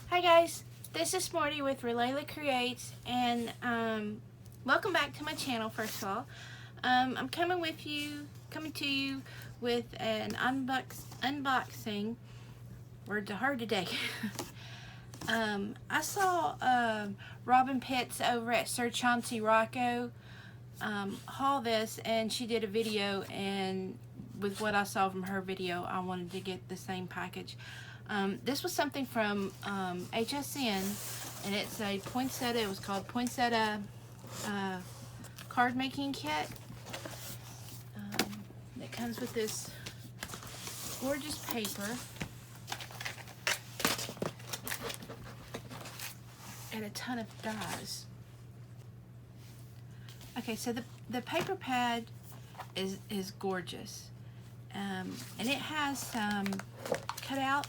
Hi guys, this is Marty with Ralayla Creates, and welcome back to my channel. First of all, I'm coming to you with an unboxing. Words are hard today. I saw Robyn Pitts over at Sir Chauncy Rocco haul this, and she did a video, and with what I saw from her video, I wanted to get the same package. This was something from HSN, and it's a poinsettia. It was called Poinsettia card making kit. It comes with this gorgeous paper and a ton of dies. Okay, so the paper pad is gorgeous, and it has some cutouts,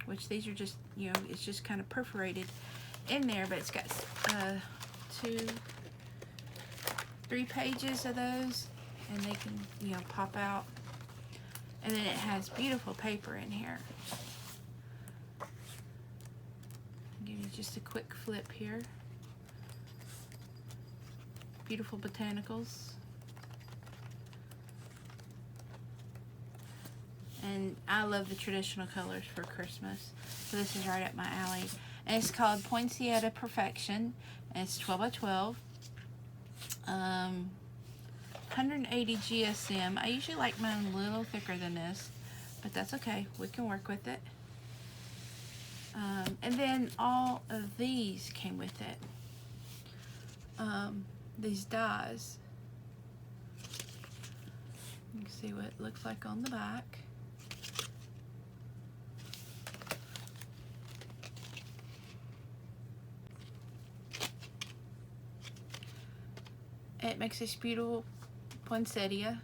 which these are just, it's just kind of perforated in there, but it's got 3 pages of those, and they can, pop out. And then it has beautiful paper in here. I'll give you just a quick flip here. Beautiful botanicals. And I love the traditional colors for Christmas, so this is right up my alley. And it's called Poinsettia Perfection, and it's 12 by 12, 180 GSM. I usually like mine a little thicker than this, but that's okay, we can work with it. And then all of these came with it, these dies. You can see what it looks like on the back. It makes this beautiful poinsettia.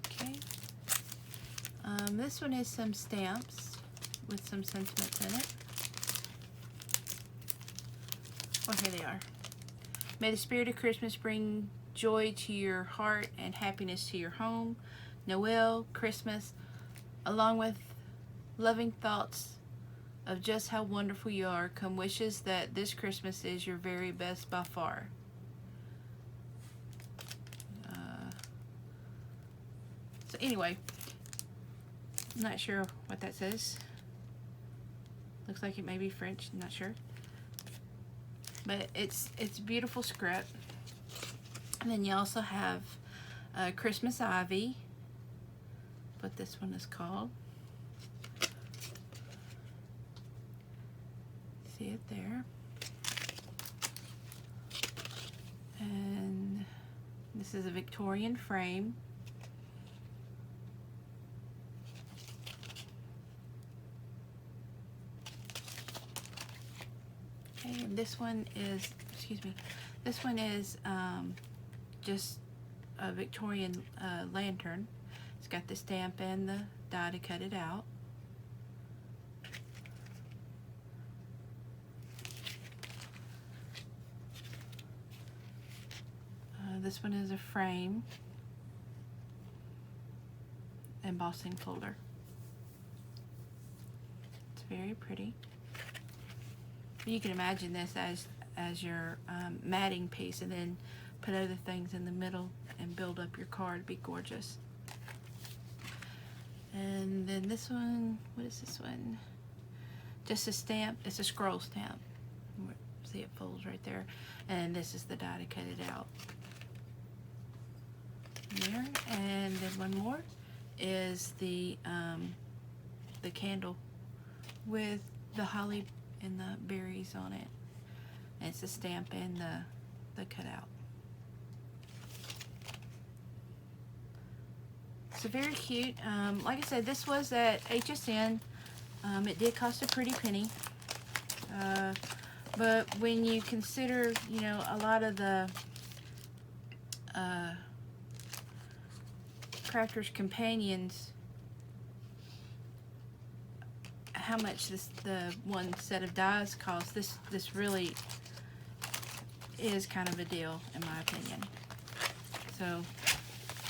Okay. This one is some stamps with some sentiments in it. Oh, here they are. May the spirit of Christmas bring joy to your heart and happiness to your home. Noel, Christmas, along with loving thoughts of just how wonderful you are, come wishes that this Christmas is your very best by far. So anyway, I'm not sure what that says. Looks like it may be French, I'm not sure. But it's beautiful script. And then you also have Christmas Ivy, what this one is called. See it there. And this is a Victorian frame. Okay, and this one is, this one is just a Victorian lantern. It's got the stamp and the die to cut it out. This one is a frame embossing folder. It's very pretty. You can imagine this as your matting piece, and then put other things in the middle and build up your card. It'd be gorgeous. And then this one, what is this one? Just a stamp. It's a scroll stamp. See, it folds right there. And this is the die to cut it out. There, and then one more is the candle with the holly and the berries on it. And it's a stamp and the cutout. So very cute. Like I said, this was at HSN. It did cost a pretty penny. But when you consider, a lot of the Crafters Companions, how much the one set of dies costs, this really is kind of a deal in my opinion. So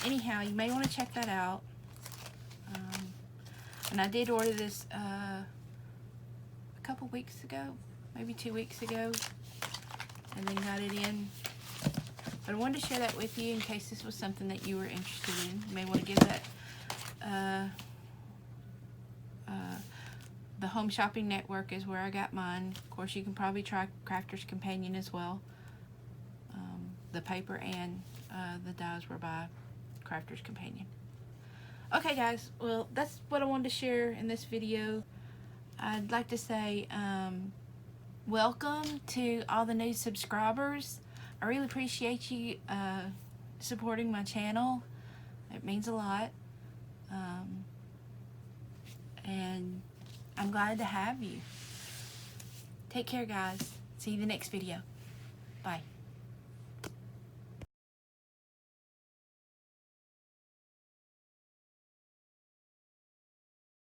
anyhow, you may want to check that out. And I did order this a couple weeks ago, maybe 2 weeks ago, and then got it in. But I wanted to share that with you in case this was something that you were interested in. You may want to give that the Home Shopping Network is where I got mine. Of course, you can probably try Crafter's Companion as well. The paper and the dies were by Crafter's Companion. Okay, guys. Well, that's what I wanted to share in this video. I'd like to say welcome to all the new subscribers. I really appreciate you supporting my channel. It means a lot. And I'm glad to have you. Take care, guys. See you in the next video. Bye.